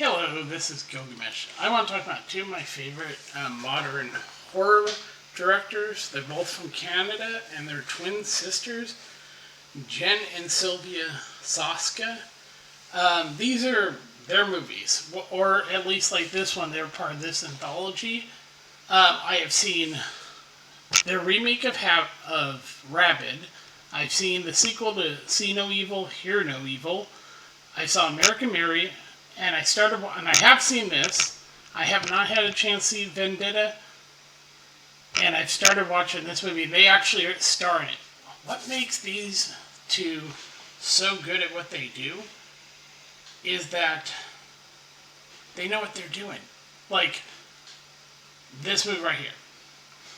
Hello, this is Gilgamesh. I want to talk about two of my favorite modern horror directors. They're both from Canada, and they're twin sisters, Jen and Sylvia Soska. These are their movies, or at least like this one, they're part of this anthology. I have seen their remake of Rabid. I've seen the sequel to See No Evil, Hear No Evil. I saw American Mary, and I have seen this. I have not had a chance to see Vendetta, and I've started watching this movie. They actually star in it. What makes these two so good at what they do is that they know what they're doing. Like this movie right here.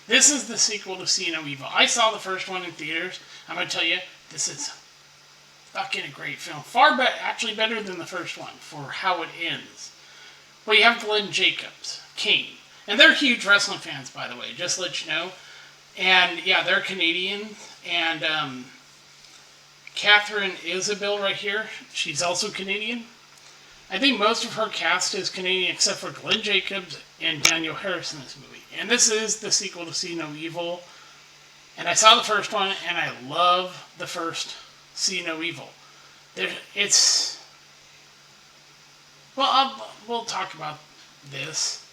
This is the sequel to See No Evil. I saw the first one in theaters. I'm going to tell you, this is fucking a great film. Actually better than the first one for how it ends. Well, you have Glenn Jacobs, Kane. And they're huge wrestling fans, by the way, just to let you know. And yeah, they're Canadian. And Catherine Isabelle right here, she's also Canadian. I think most of her cast is Canadian except for Glenn Jacobs and Daniel Harris in this movie. And this is the sequel to See No Evil. And I saw the first one, and I love the first See No Evil. We'll talk about this.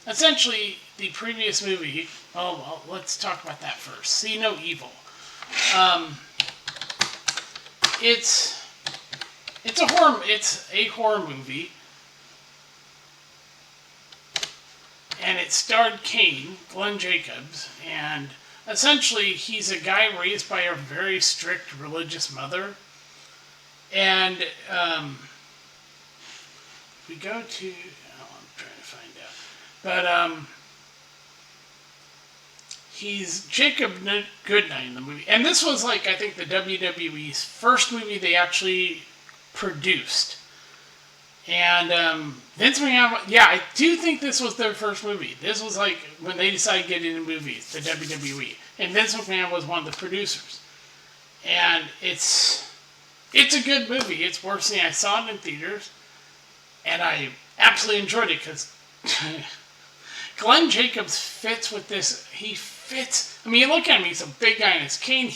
Essentially, the previous movie. Let's talk about that first. See No Evil. It's a horror movie, and it starred Kane, Glenn Jacobs, and essentially he's a guy raised by a very strict religious mother, and we go to, I'm trying to find out, but he's Jacob Goodnight in the movie, and this was like I think the WWE's first movie they actually produced. And Vince McMahon, yeah, I do think this was their first movie. This was like when they decided to get into movies, the WWE. And Vince McMahon was one of the producers. And it's a good movie. It's worth seeing. I saw it in theaters, and I absolutely enjoyed it because Glenn Jacobs fits with this. He fits. I mean, you look at him, he's a big guy, and it's Kane.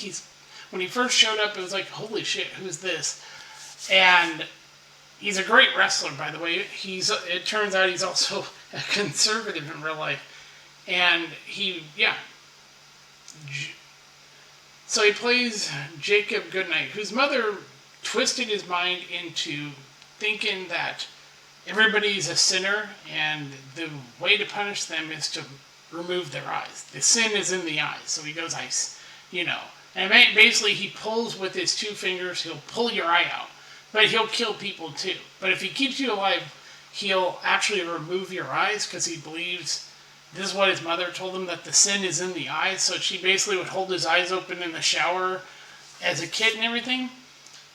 When he first showed up, it was like, holy shit, who's this? And he's a great wrestler, by the way. It turns out he's also a conservative in real life. And so he plays Jacob Goodnight, whose mother twisted his mind into thinking that everybody's a sinner, and the way to punish them is to remove their eyes. The sin is in the eyes. So he goes, And basically he pulls with his two fingers, he'll pull your eye out. But he'll kill people too. But if he keeps you alive, he'll actually remove your eyes because he believes, this is what his mother told him, that the sin is in the eyes. So she basically would hold his eyes open in the shower as a kid and everything.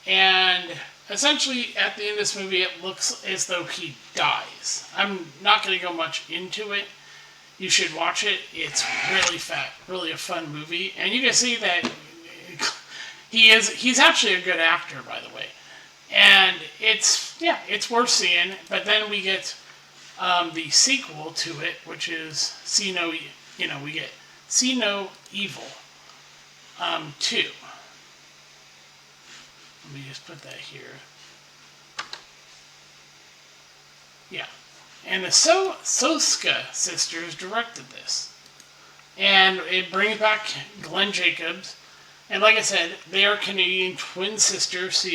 And essentially at the end of this movie, it looks as though he dies. I'm not going to go much into it. You should watch it. It's really a fun movie. And you can see that he's actually a good actor, by the way. And it's worth seeing. But then we get the sequel to it, which is we get See No Evil 2. Let me just put that here. Yeah. And the Soska Sisters directed this. And it brings back Glenn Jacobs. And like I said, they are Canadian twin sisters.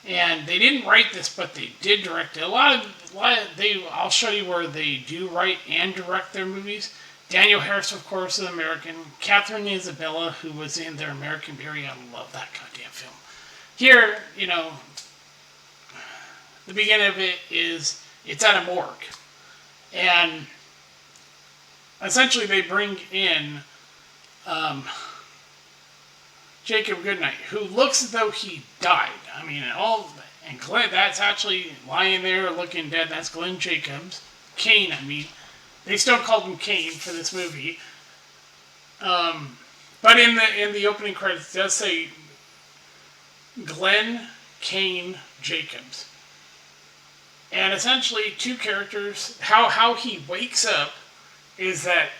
And they didn't write this, but they did direct it. I'll show you where they do write and direct their movies. Daniel Harris, of course, is American. Catherine Isabella, who was in their American Beauty. I love that goddamn film. Here, the beginning of it is, it's at a morgue. And essentially they bring in Jacob Goodnight, who looks as though he died. I mean, and Glenn, that's actually lying there looking dead. That's Glenn Jacobs. Kane, I mean. They still called him Kane for this movie. But in the opening credits, it does say Glenn Kane Jacobs. And essentially, two characters, how he wakes up is that,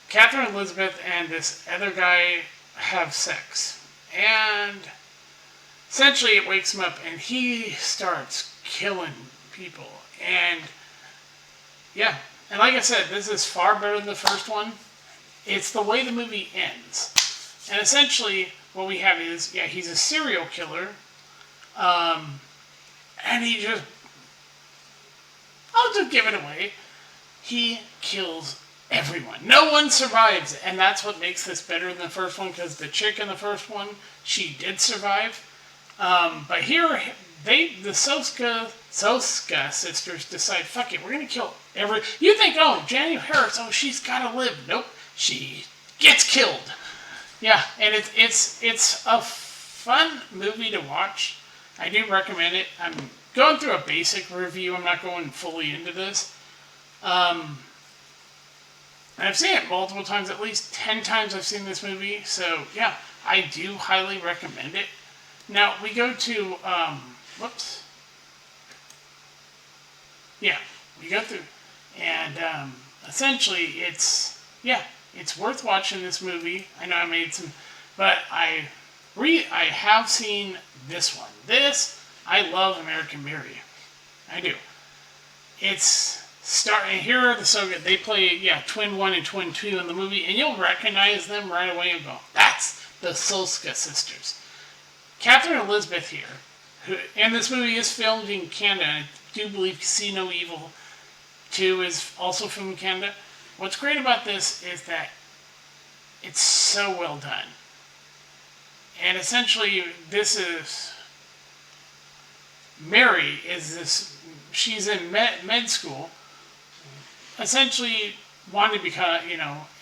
Catherine Elizabeth and this other guy have sex. And essentially it wakes him up and he starts killing people. And yeah, and like I said, this is far better than the first one. It's the way the movie ends. And essentially what we have is, he's a serial killer. And he just, I'll just give it away. He kills everyone. No one survives. And that's what makes this better than the first one, because the chick in the first one, she did survive. But here, the Soska sisters decide, fuck it, we're going to kill you think, Jenny Harris, she's got to live. Nope. She gets killed. Yeah, and it's a fun movie to watch. I do recommend it. I'm going through a basic review. I'm not going fully into this. I've seen it multiple times, at least 10 times I've seen this movie. So, yeah, I do highly recommend it. Now, we go to, we go through, and essentially it's worth watching this movie. I know I made some, but I have seen this one. I love American Beauty. I do. And here are the Soga. They play, Twin 1 and Twin 2 in the movie, and you'll recognize them right away and go, that's the Soska Sisters. Catherine Elizabeth here, and this movie is filmed in Canada, and I do believe See No Evil 2 is also filmed in Canada. What's great about this is that it's so well done. And essentially, this is... Mary is this... She's in med school, essentially wanting to become,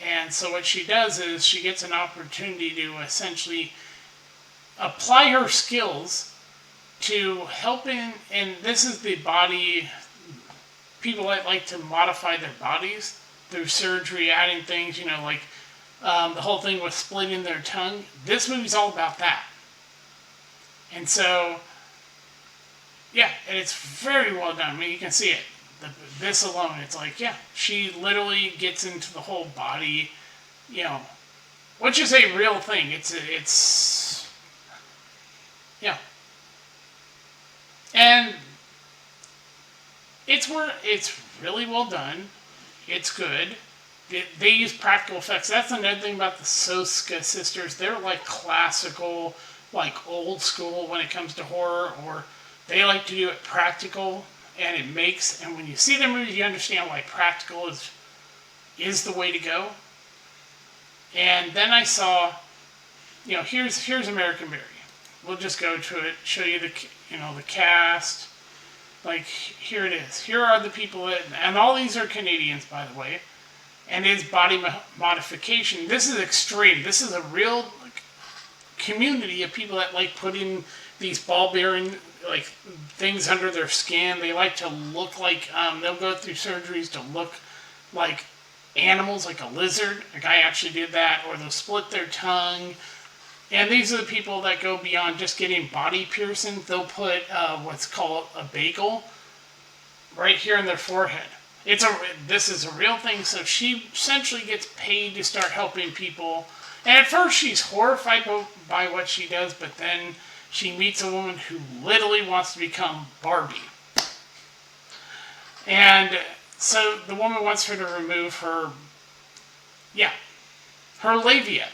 and so what she does is she gets an opportunity to essentially apply her skills to helping, and this is the body, people that like to modify their bodies through surgery, adding things, like the whole thing with splitting their tongue. This movie's all about that. And so, and it's very well done. I mean, you can see it. This alone, it's like, she literally gets into the whole body, which is a real thing. And it's really well done. It's good. They use practical effects. That's another thing about the Soska sisters. They're like classical, like old school when it comes to horror, or they like to do it practical, and when you see their movies, you understand why practical is the way to go. And then I saw, here's American Beauty. We'll just go to it, show you the cast. Like, here it is. Here are the people and all these are Canadians, by the way. And it's body modification. This is extreme. This is a real community of people that like putting these ball-bearing things under their skin. They like to look like, they'll go through surgeries to look like animals, like a lizard. A guy actually did that. Or they'll split their tongue. And these are the people that go beyond just getting body piercings. They'll put what's called a bagel right here in their forehead. This is a real thing. So she essentially gets paid to start helping people. And at first she's horrified by what she does, but then she meets a woman who literally wants to become Barbie. And so the woman wants her to remove her labia,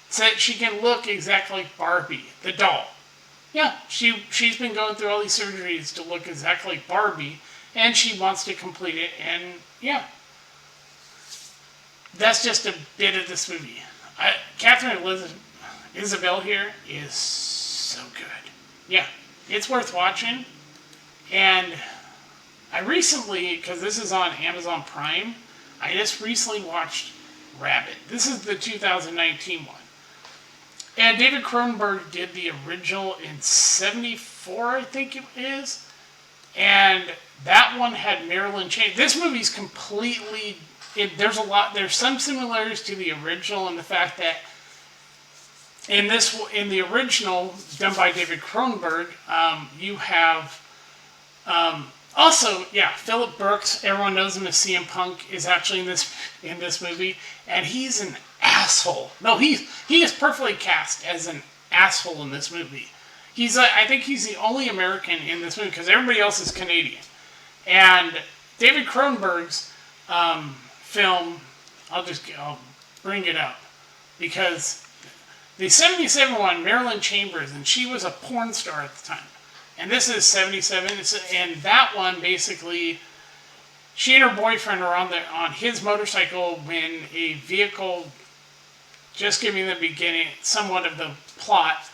so that she can look exactly like Barbie, the doll. Yeah, she's been going through all these surgeries to look exactly like Barbie, and she wants to complete it, and that's just a bit of this movie. Catherine Isabel here is so good. Yeah, it's worth watching. And I recently, because this is on Amazon Prime, I just recently watched Rabbit. This is the 2019 one. And David Cronenberg did the original in 1974, I think it is. And that one had Marilyn Chain. This movie's completely... There's some similarities to the original in the fact that in the original done by David Cronenberg, you have also, yeah, Philip Brooks. Everyone knows him as CM Punk is actually in this movie, and he's an asshole. No, he is perfectly cast as an asshole in this movie. I think he's the only American in this movie because everybody else is Canadian. And David Cronenberg's film, I'll bring it up because the '77 one, Marilyn Chambers, and she was a porn star at the time. And this is '77, and that one basically, she and her boyfriend are on his motorcycle when a vehicle, just giving the beginning, somewhat of the plot,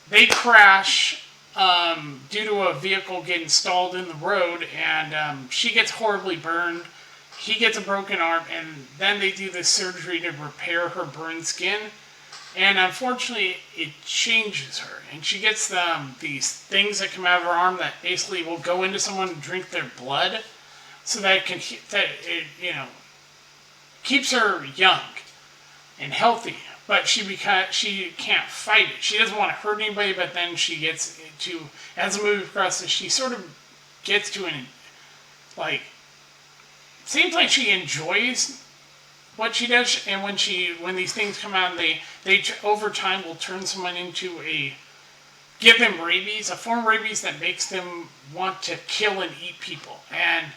they crash due to a vehicle getting stalled in the road, and she gets horribly burned. He gets a broken arm, and then they do this surgery to repair her burned skin. And unfortunately, it changes her, and she gets these things that come out of her arm that basically will go into someone and drink their blood, so that it keeps her young and healthy. But she can't fight it. She doesn't want to hurt anybody, but then she gets to, as the movie progresses, she sort of gets to seems like she enjoys what she does, and when these things come out, they over time will turn someone into give them rabies, a form of rabies that makes them want to kill and eat people, and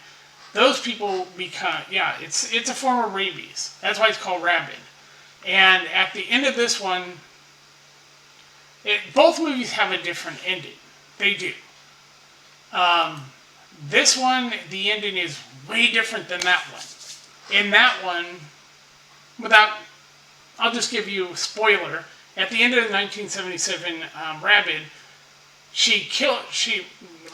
those people become, it's a form of rabies. That's why it's called rabid. And at the end of this one, both movies have a different ending. They do. This one, the ending is way different than that one. In that one, I'll just give you a spoiler. At the end of the 1977 Rabid, she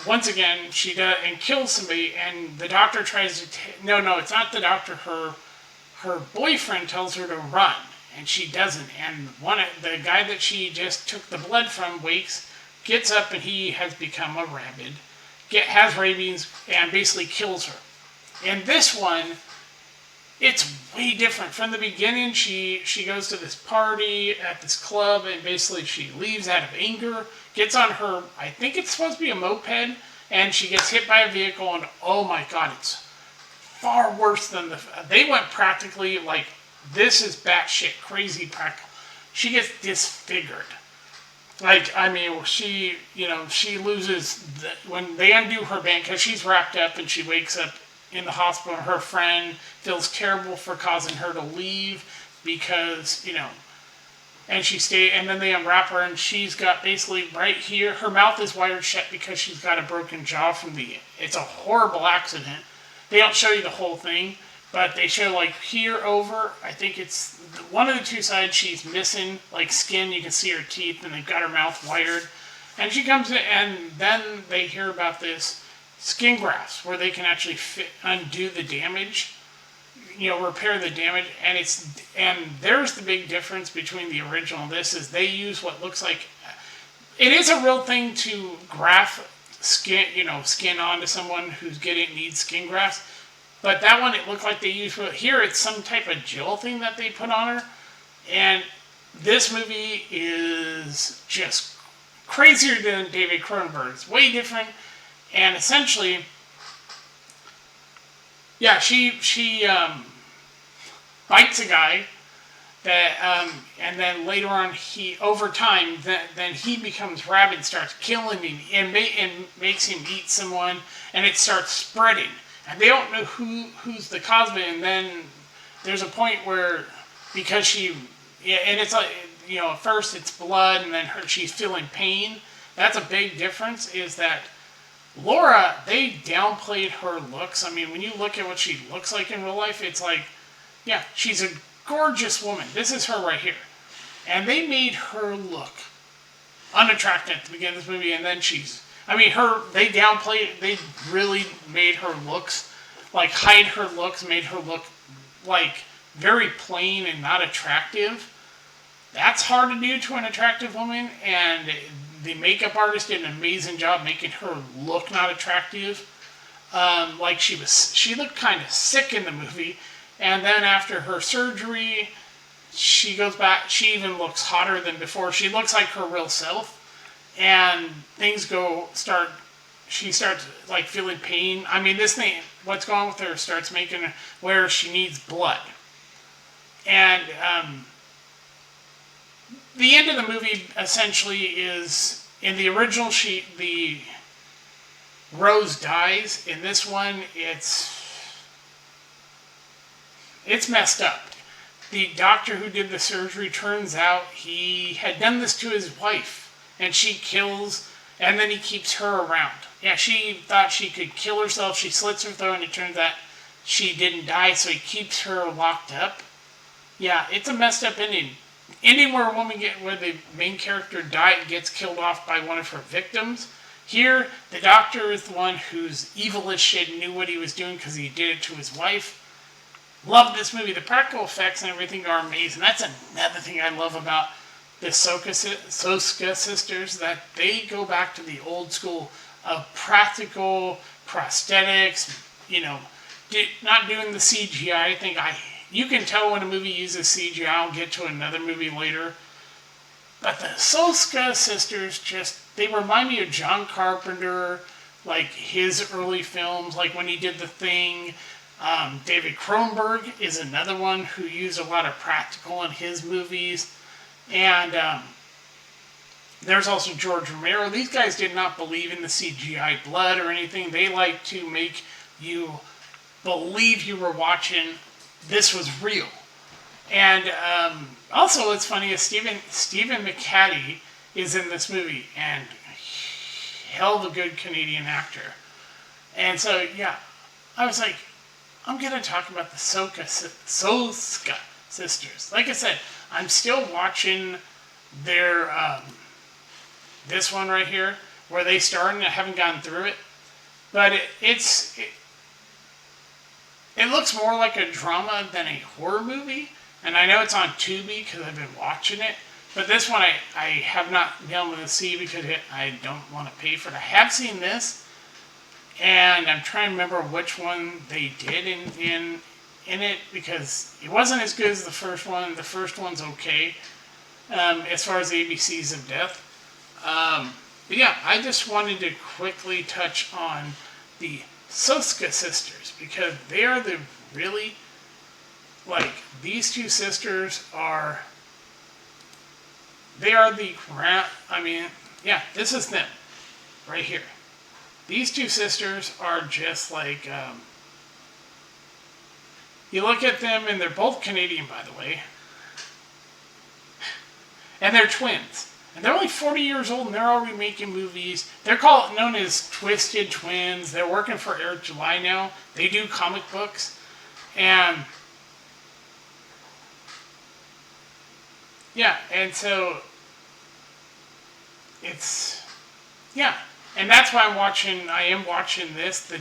once again does and kills somebody, and the doctor tries to no, it's not the doctor. Her boyfriend tells her to run, and she doesn't. And the guy that she just took the blood from wakes, gets up, and he has become a rabid, has rabies, and basically kills her. In this one, it's way different. From the beginning, she goes to this party at this club, and basically she leaves out of anger, gets on her, I think it's supposed to be a moped, and she gets hit by a vehicle, and oh my god, it's far worse than they went practically, this is batshit crazy practical. She gets disfigured. She loses, when they undo her band, because she's wrapped up, and she wakes up in the hospital. Her friend feels terrible for causing her to leave because, and then they unwrap her, and she's got basically right here, her mouth is wired shut because she's got a broken jaw it's a horrible accident. They don't show you the whole thing, but they show here over, I think it's one of the two sides, she's missing skin, you can see her teeth, and they've got her mouth wired. And she comes in, and then they hear about this skin grafts where they can actually undo the damage, repair the damage, and there's the big difference between the original and this is they use what looks like, it is a real thing to graft skin onto someone who's needs skin grafts, but that one it looked like they used, here it's some type of gel thing that they put on her, and this movie is just crazier than David Cronenberg's, way different. And essentially, she bites a guy that, and then later on, over time, then he becomes rabid, starts killing him, and makes him eat someone, and it starts spreading. And they don't know who's the cause of it, and then there's a point where, because and it's at first it's blood, and then she's feeling pain. That's a big difference, is that Laura, they downplayed her looks. When you look at what she looks like in real life, it's she's a gorgeous woman. This is her right here. And they made her look unattractive at the beginning of this movie, and then they really made her looks, hide her looks, made her look, very plain and not attractive. That's hard to do to an attractive woman, and the makeup artist did an amazing job making her look not attractive. She looked kind of sick in the movie. And then after her surgery, she goes back. She even looks hotter than before. She looks like her real self, and things start. She starts like feeling pain. I mean, this thing, what's going on with her, starts making her where she needs blood, and the end of the movie essentially is in the original. The Rose dies. In this one, it's messed up. The doctor who did the surgery, turns out he had done this to his wife, and she kills, and then he keeps her around. Yeah, she thought she could kill herself. She slits her throat, and it turns out she didn't die, so he keeps her locked up. Yeah, it's a messed up ending. Ending where where the main character gets killed off by one of her victims. Here, the doctor is the one who's evil as shit, knew what he was doing because he did it to his wife. Love this movie. The practical effects and everything are amazing. That's another thing I love about the Soska Sisters, that they go back to the old school of practical prosthetics, not doing the CGI. You can tell when a movie uses CGI. I'll get to another movie later. But the Soska Sisters they remind me of John Carpenter, like his early films, like when he did The Thing. David Cronenberg is another one who used a lot of practical in his movies. And there's also George Romero. These guys did not believe in the CGI blood or anything. They like to make you believe you were watching this was real. And also, what's funny is Stephen McHattie is in this movie, and hell of a good Canadian actor. And so, yeah, I was like, I'm going to talk about the Soska Sisters. Like I said, I'm still watching their, this one right here, where they started, and I haven't gotten through it. But it looks more like a drama than a horror movie. And I know it's on Tubi because I've been watching it. But this one I have not been able to see because I don't want to pay for it. I have seen this. And I'm trying to remember which one they did in it, because it wasn't as good as the first one. The first one's okay, as far as the ABCs of Death. But yeah, I just wanted to quickly touch on the Soska Sisters, because they are the really, these two sisters are, this is them, right here. These two sisters are just like, you look at them, and they're both Canadian, by the way, and they're twins. And they're only 40 years old, and they're already making movies. They're known as Twisted Twins. They're working for Eric July now. They do comic books. And, yeah, and so, and that's why I am watching this, the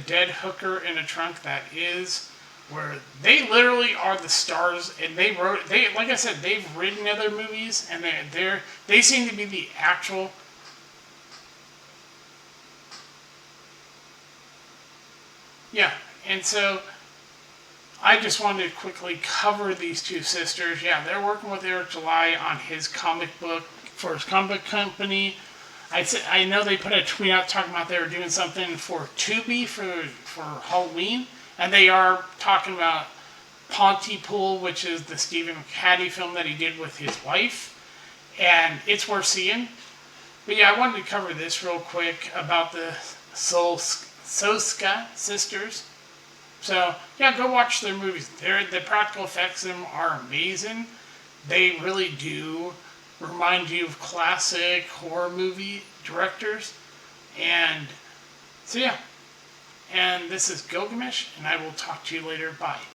Dead Hooker in a Trunk. That is where they literally are the stars, and like I said, they've written other movies, and they seem to be the actual. Yeah, and so I just wanted to quickly cover these two sisters. Yeah, they're working with Eric July on his comic book for his comic book company. I know they put a tweet out talking about they were doing something for Tubi for Halloween, and they are talking about Pontypool, which is the Stephen McHattie film that he did with his wife, and it's worth seeing. But yeah, I wanted to cover this real quick about the Soska Sisters. So yeah, go watch their movies. The practical effects in them are amazing. They really do remind you of classic horror movie directors. And so yeah, and this is Gilgamesh, and I will talk to you later. Bye.